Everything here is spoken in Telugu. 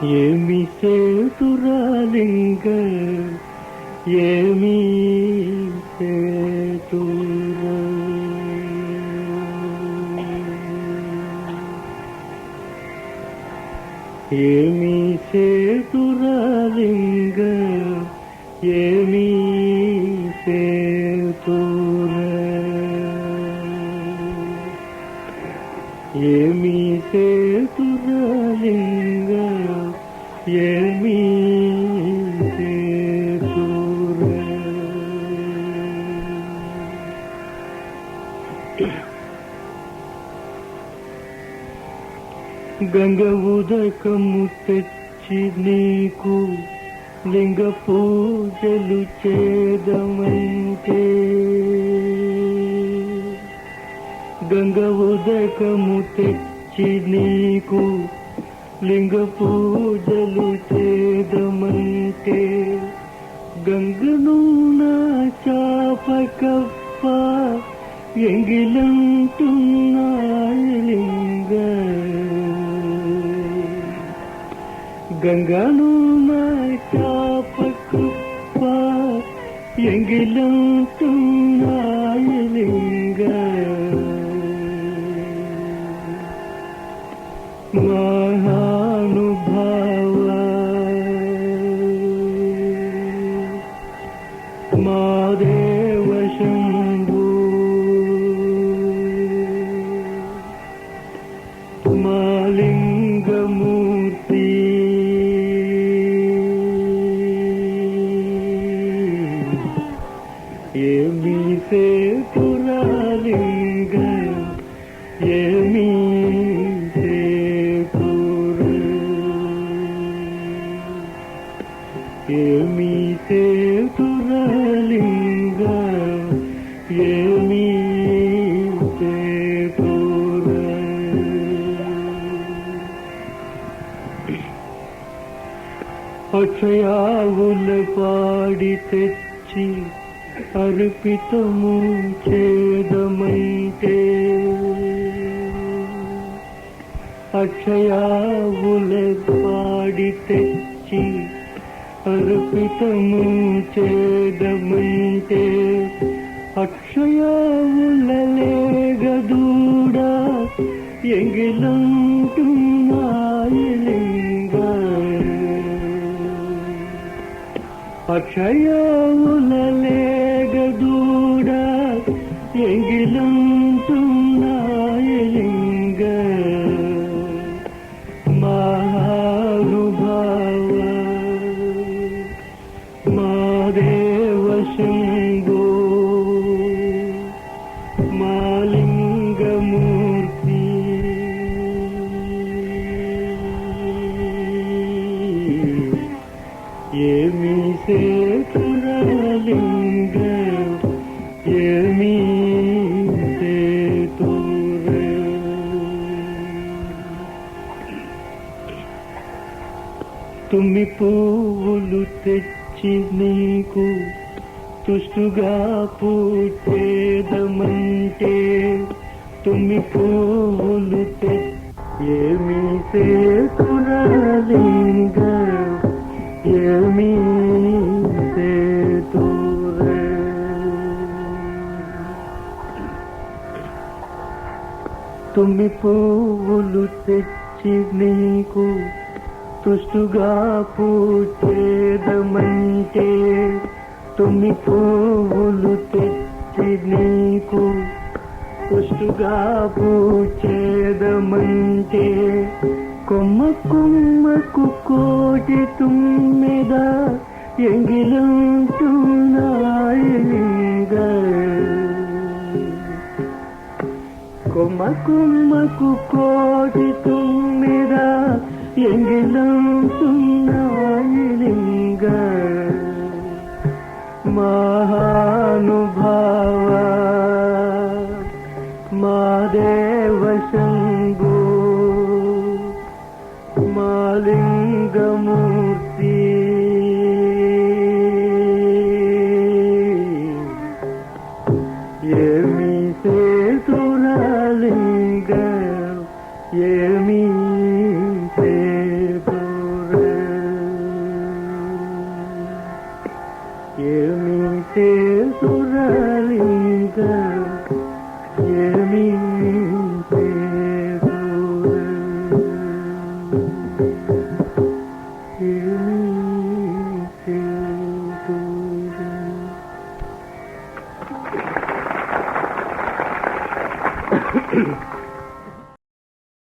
ఏమి సేతురాలింగ ఏమి సేతురా ఏమి సేతురాలింగ ఏమి సేతురా ఏమి సేతురాలింగ ఏమి సేతురా గంగ ఉదకము తెచ్చి నీకు లింగ పూజలు చేదమంటే గంగ ఉదకము తెచ్చి నీకు లింగ పూజలు చేదమంటే గంగను నా చాపకప్ప ఎంగిలంటున్నాయలింగ గంగను నా చాపకప్ప ఎంగిలంటున్నాయలింగ మహానుభావ మాదేవ శంభో మాలింగమూర్తి ఏమి సేతురాలింగ ఏమి ఏమి సేతురాలింగ ఏమి సేతురా అక్షయావుల పాడి తెచ్చి అర్పితము చేదమంటే అక్షయావుల పాడి తెచ్చి అర్పితము చేదమంటే అక్షయావులలేగదూడా ఎంగిలంటున్నాయలింగ అక్షయావులలేగదూడా ఎంగిలంటున్నాయలింగ మహానుభావ మాదేవ శంభో మాలింగమూర్తి ఏమి సేతురాలింగ ఏమి సేతురా తుమ్మి పువ్వులు తెచ్చి నీకు తుష్టుగా పూచేదమంటే తుమ్మి పువ్వులు తెచ్చి ఏమి సేతురాలింగ ఏమి సేతురా తుమ్మి పువ్వులు తెచ్చి నీకు తుష్టుగా పూచేదమంటే తుమ్మి పువ్వులు తెచ్చి నీకు తుష్టుగా పూచేదమంటే కొమ్మ కొమ్మకు కోటి తుమ్మెద ఎంగిలంటున్నాయలింగ కొమ్మ కొమ్మకు కోటి తుమ్మెద ఎంగిలంటున్నాయలింగ మహానుభావ మాదేవ శంభో మాలింగమూర్తి ఏ